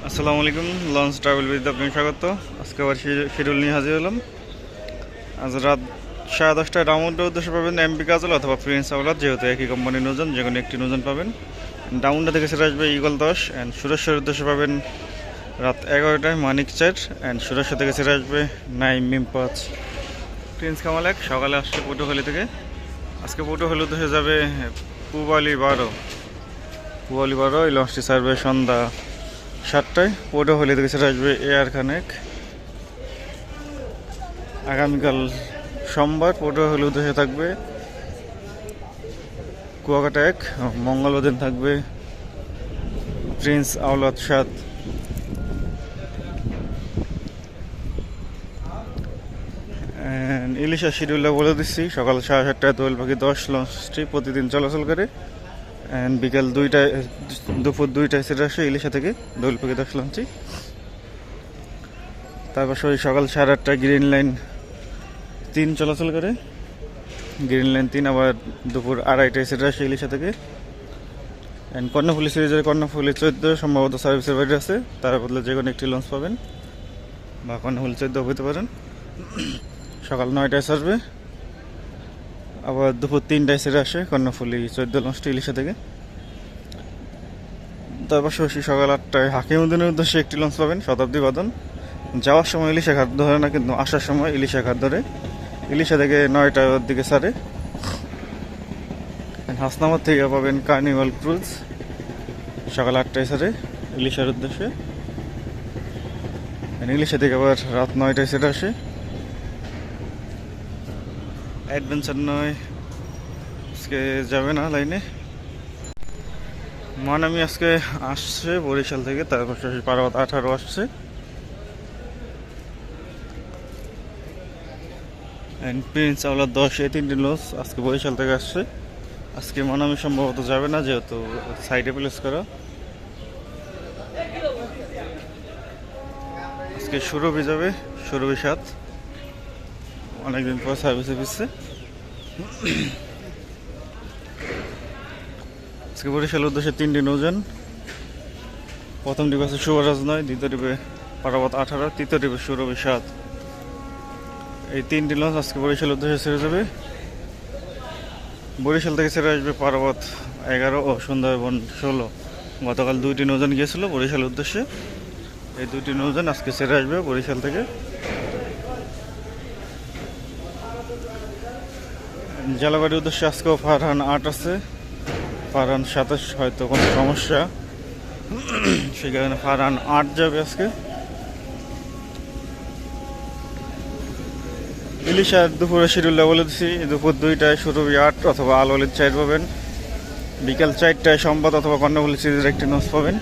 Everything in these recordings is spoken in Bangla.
আসসালামু আলাইকুম। লঞ্চ ট্রাভেল উইথ আপনাকে স্বাগত। আজকে আবার শিডিউল নিয়ে হাজির হলাম। আজ রাত 10:30টায় ডাউনটার উদ্দেশ্যে পাবেন এমপি কাজল অথবা প্রিন্স আওলাদ, যেহেতু একই কোম্পানির নৌযান, যে কোনো একটি নৌযান পাবেন। ডাউনটা থেকে সেটা আসবে ইগল 10 অ্যান্ড সুরেশ্বরের উদ্দেশ্যে পাবেন রাত 11টায় মানিক 4 অ্যান্ড সুরেশ্বর থেকে সেটা আসবে নাইম মিম 5। প্রিন্স কামাল 1 সকালে আসছে পটুয়াখালী থেকে। আজকে পটুয়াখালী উদ্দেশ্যে যাবে পুবালি 12। এই লঞ্চটি ছাড়বে সন্ধ্যা 7টায়। পটুয়াখালী থেকে সেটা আসবে এয়ার খানেক। আগামীকাল সোমবার পটুয়াখালী উদ্দেশ্যে থাকবে কুয়াকাটা 1। মঙ্গলবার দিন থাকবে প্রিন্স আওলাদ 7। ইলিশা শিডিউলটা বলে দিচ্ছি। সকাল 7:30টায় দোয়েল পাখি 10 লঞ্চটি প্রতিদিন চলাচল করে। অ্যান্ড বিকাল 2টায়, দুপুর 2টায় সেটা আসে ইলিশা থেকে দোয়েল পাখি 10 লঞ্চটি। তারপর সকাল 8:30টায় গ্রিন লাইন 3 চলাচল করে। গ্রিন লাইন 3 আবার দুপুর 2:30টায় সেটা আসে ইলিশা থেকে। অ্যান্ড কর্ণফুলি সিরিজের কর্ণফুলি 14 সম্ভবত সার্ভিসের বাইরে আছে, তার বদলে যে কোনো একটি লঞ্চ পাবেন, বা কর্ণফুলি 14 হতে পারেন। সকাল 9টায় ছাড়বে, আবার দুপুর 3টায় সেটা আসে কর্ণফুলি 14 লঞ্চটি ইলিশা থেকে। তারপর সকাল 8টায় হাকিমউদ্দিনের উদ্দেশ্যে একটি লঞ্চ পাবেন, শতাব্দী বাদন। যাওয়ার সময় ইলিশা ঘাট ধরে না, কিন্তু আসার সময় ইলিশা ঘাট ধরে। ইলিশা থেকে 9টার দিকে ছাড়ে। হাসনাবাদ থেকে পাবেন কার্নিভাল ক্রুজ, সকাল 8টায় ছাড়ে ইলিশার উদ্দেশ্যে। ইলিশা থেকে আবার রাত 9টায় সেটা আসে। অ্যাডভেঞ্চার 9 আজকে যাবে না লাইনে। মানামি আজকে আসছে বরিশাল থেকে, তারপর পারাবাদ 18 আসছে। অ্যান্ড প্রিন্স আওলাদ 10, এই 3টি লঞ্চ আজকে বরিশাল থেকে আসছে। আজকে মানামি সম্ভবত যাবে না, যেহেতু সাইডে প্লেস করা। আজকে সুরভি যাবে, সুরভি 7, অনেকদিন পর সার্ভিসে ফিরছে। আজকে বরিশালের উদ্দেশ্যে 3টি নৌযান। প্রথম ডিপ আছে শুভরাজ 9, দ্বিতীয় ডিপে পারাবাদ 18, তৃতীয় ডিপে সুরভি 7। এই 3টি লঞ্চ আজকে বরিশালের উদ্দেশ্যে ছেড়ে যাবে। বরিশাল থেকে ছেড়ে আসবে পারাবাদ 11 ও সুন্দরবন 16। গতকাল 2টি নৌযান গিয়েছিল বরিশালের উদ্দেশ্যে। এই 2টি নৌযান আজকে ছেড়ে আসবে বরিশাল থেকে। জালাবাড়ির উদ্দেশ্যে আজকেও ফারহান 8 আছে, ফারহান 27 হয়তো কোনো সমস্যা, সেই কারণে ফারহান 8 যাবে আজকে। ইলিশার দুপুরে শিডিউলটা বলে দিচ্ছি। দুপুর 2টায় সুরভি 8 অথবা আলওয়ালিদ 4 পাবেন। বিকাল 4টায় সম্বাদ অথবা কর্ণফুলি সিরিজের একটি নৌজ পাবেন।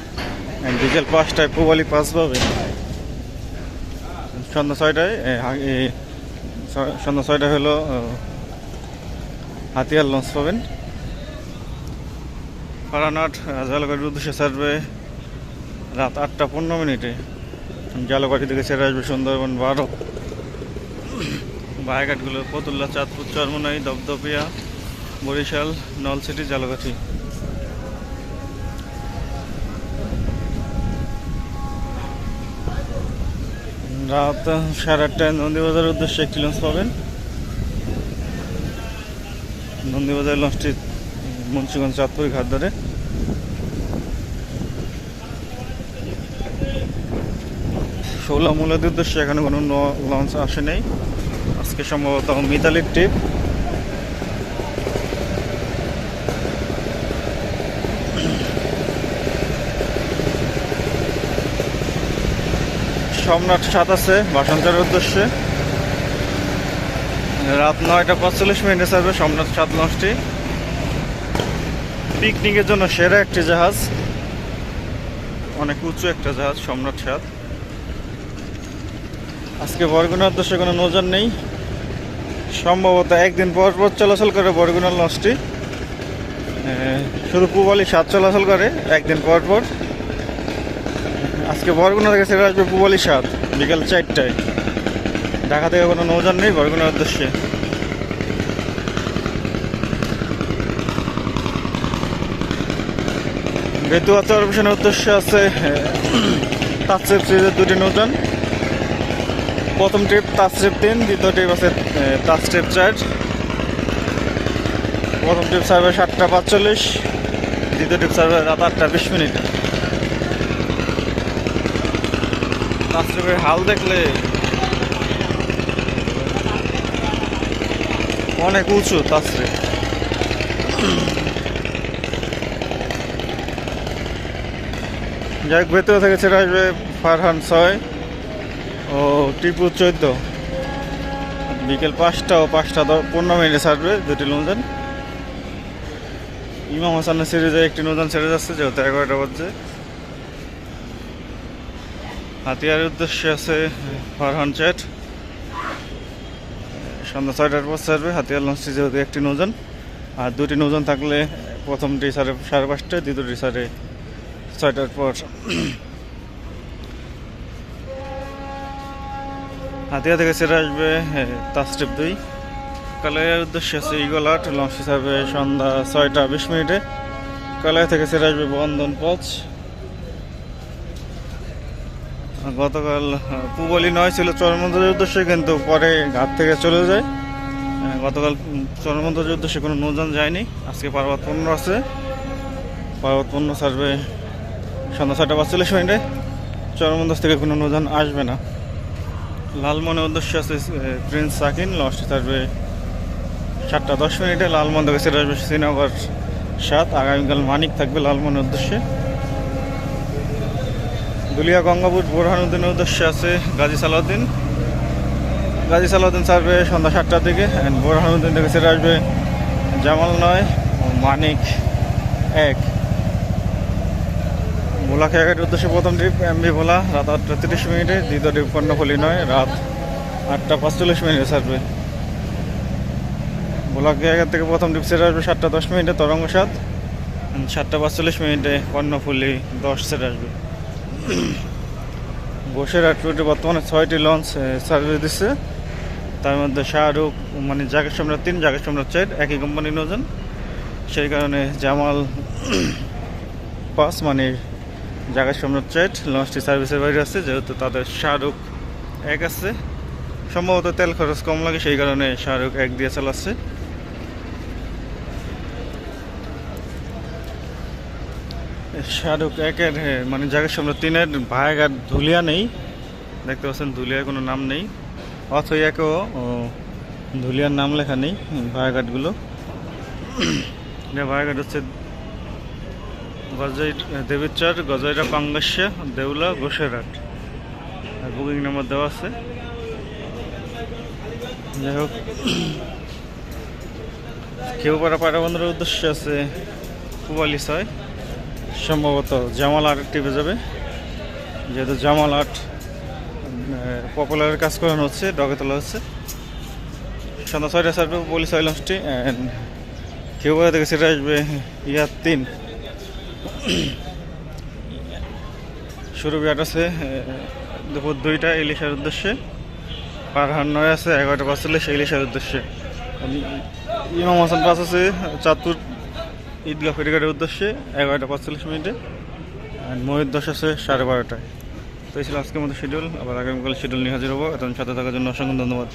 বিকেল 5টায় পুবালি 5 পাবেন। সন্ধ্যা 6টায় হলো হাতিয়ার লঞ্চ পাবেন। ফারানাট জালগাড়ির উদ্দেশ্যে ছাড়বে রাত 8:15। জালগাড়ি থেকে ছেড়ে আসবে সুন্দরবন 12। বায়াঘাটগুলো ফতুল্লা, চাঁদপুর, চরমনাই, দপদপিয়া, বরিশাল, নলছিটি, জালকাঠি। রাত 8:30টায় নন্দীবাজারের উদ্দেশ্যে একটি লঞ্চ পাবেন। নন্দীবাজার লঞ্চটি মুন্সিগঞ্জ চাঁদপুর ঘাট ধরে। শৌলামূলাদের উদ্দেশ্যে এখানে কোনো লঞ্চ আসে নেই। আজকে সম্ভবত মিতালির ট্রিপ। সম্রাট 7 আছে ভাষান্তরের উদ্দেশ্যে। রাত 9:45 ছাড়বে সম্রাট 7 লঞ্চটি। পিকনিকের জন্য সেরা একটি জাহাজ, অনেক উঁচু একটা জাহাজ সম্রাট 7। আজকে বরগুনার উদ্দেশ্যে কোনো নৌযান নেই, সম্ভবত একদিন পর পর চলাচল করে বরগুনার লঞ্চটি। শুধু পুবালি 7 চলাচল করে একদিন পর পর। আজকে বরগুনা থেকে ছেড়ে আসবে পুবালি 7 বিকাল 4টায়। ঢাকা থেকে কোনো নৌযান নেই বরগুনার উদ্দেশ্যে। বেতুয়া চরপেশনের উদ্দেশ্যে আছে তাজরিপ সিরিজের দুটি নৌযান। প্রথম ট্রিপ তাজরিপ 3, দ্বিতীয় ট্রিপ আছে তাজরিপ 4। প্রথম ট্রিপ ছাড়বে 7:45, দ্বিতীয় ট্রিপ ছাড়বে রাত 8:20। তাজরিপের হাল দেখলে অনেক উঁচু তাজরিপ। যাই হোক, ভেতরে থেকে ছেড়ে আসবে ফারহান 6 ও টিপু 14। বিকেল 5টা ও 5:15 ছাড়বে দুটি নৌযান। ইমাম হাসানের সিরিজে একটি নৌযান ছেড়ে যাচ্ছে, যেহেতু 11টা বাজছে। হাতিয়ারের উদ্দেশ্যে আছে ফারহান 4, সন্ধ্যা 6টার পর ছাড়বে। হাতিয়ার লঞ্চটি যেহেতু একটি নৌযান, আর দুটি নৌযান থাকলে প্রথমটি 5:30, দ্বিতীয়টি 6টার পর। হাতিয়া থেকে ছেড়ে আসবে তাজরিপ 2। কালাইয়ের উদ্দেশ্যে আছে ইগল 8, লঞ্চটি ছাড়বে সন্ধ্যা 6:20। কালাই থেকে ছেড়ে আসবে বন্ধন 5। গতকাল পুবলি 9 ছিল চরমন্দাজের উদ্দেশ্যে, কিন্তু পরে ঘাট থেকে চলে যায়। গতকাল চরমন্দাজের উদ্দেশ্যে কোনো নৌযান যায়নি। আজকে পার্বত 15 আছে, পার্বত 15 ছাড়বে সন্ধ্যা 6:45। চরমন্দাজ থেকে কোনো নৌযান আসবে না। লালমনের উদ্দেশ্যে আছে প্রিন্স সাকিন, লঞ্চটি ছাড়বে 7:10। লালমন থেকে ছেড়ে আসবে শ্রীনগর 7। আগামীকাল মানিক থাকবে লালমনের উদ্দেশ্যে। দুলিয়া গঙ্গাপুর বোরহানুদ্দিনের উদ্দেশ্যে আছে গাজী সালাউদ্দিন। গাজী সালাউদ্দিন ছাড়বে সন্ধ্যা 7টার দিকে। বোরহানুদ্দিন থেকে ছেড়ে আসবে জামাল 9 ও মানিক 1। ভোলা খেয়াঘাটের উদ্দেশ্যে প্রথম ট্রিপ এমভি ভোলা রাত 8:30। দ্বিতীয় ট্রিপ কর্ণফুলি 9 রাত 8:45 ছাড়বে। ভোলা খেয়াঘাট থেকে প্রথম ট্রিপ ছেড়ে আসবে 7:10, তরঙ্গ 7। 7:45 কর্ণফুলি 10 ছেড়ে আসবে। বসিরহাট রুটে বর্তমানে 6টি লঞ্চ সার্ভিস দিচ্ছে। তার মধ্যে শাহরুখ মানে জাকের সম্রাট 3, জাকের সম্রাট 4 একই কোম্পানির নৌযান। সেই কারণে জামাল 5 মানে জাকের সম্রাট 4 লঞ্চটি সার্ভিসের বাইরে আছে, যেহেতু তাদের শাহরুখ 1 আছে। সম্ভবত তেল খরচ কম লাগে, সেই কারণে শাহরুখ 1 দিয়ে চালাচ্ছে। শাহরুখ 1-এর মানে জাকের সম্রাট 3-এর ভায়াঘাট ধুলিয়া নেই, দেখতে পাচ্ছেন ধুলিয়ার কোনো নাম নেই। অথই 1-ও ধুলিয়ার নাম লেখা নেই ভায়াঘাটগুলো। ভায়াঘাট হচ্ছে দেবীচর, গজাইরা, পাঙ্গাসিয়া, দেউলা, গোসেরহাট। বুকিং নাম্বার দেওয়া আছে। যাই হোক, কেউপাড়া পায়রাবন্দরের উদ্দেশ্যে আছে পুবালি 6। সম্ভবত জামাল 8 টিপে যাবে, যেহেতু জামাল 8 পপুলারের কাজ করানো হচ্ছে, ডগে তোলা হচ্ছে। সন্ধ্যা 6টায় ছাড়বে পুবালি 6 লঞ্চটি। কেউপাড়া থেকে সেটা আসবে ইয়ার 3। সুরভি 8 আছে দুপুর 2টা ইলিশার উদ্দেশ্যে। ফারহান 9 আছে 11:45 ইলিশার উদ্দেশ্যে। ইমাম হাসান 5 আছে চাঁদপুর ঈদগাহ ফেরিঘাটের উদ্দেশ্যে 11:45। আর ময়ূর 10 আছে 12:30টায়। তো এই ছিল আজকের মতো শিডিউল। আবার আগামীকাল শিডিউল নিয়ে হাজির হবো। এখন সাথে থাকার জন্য অসংখ্য ধন্যবাদ।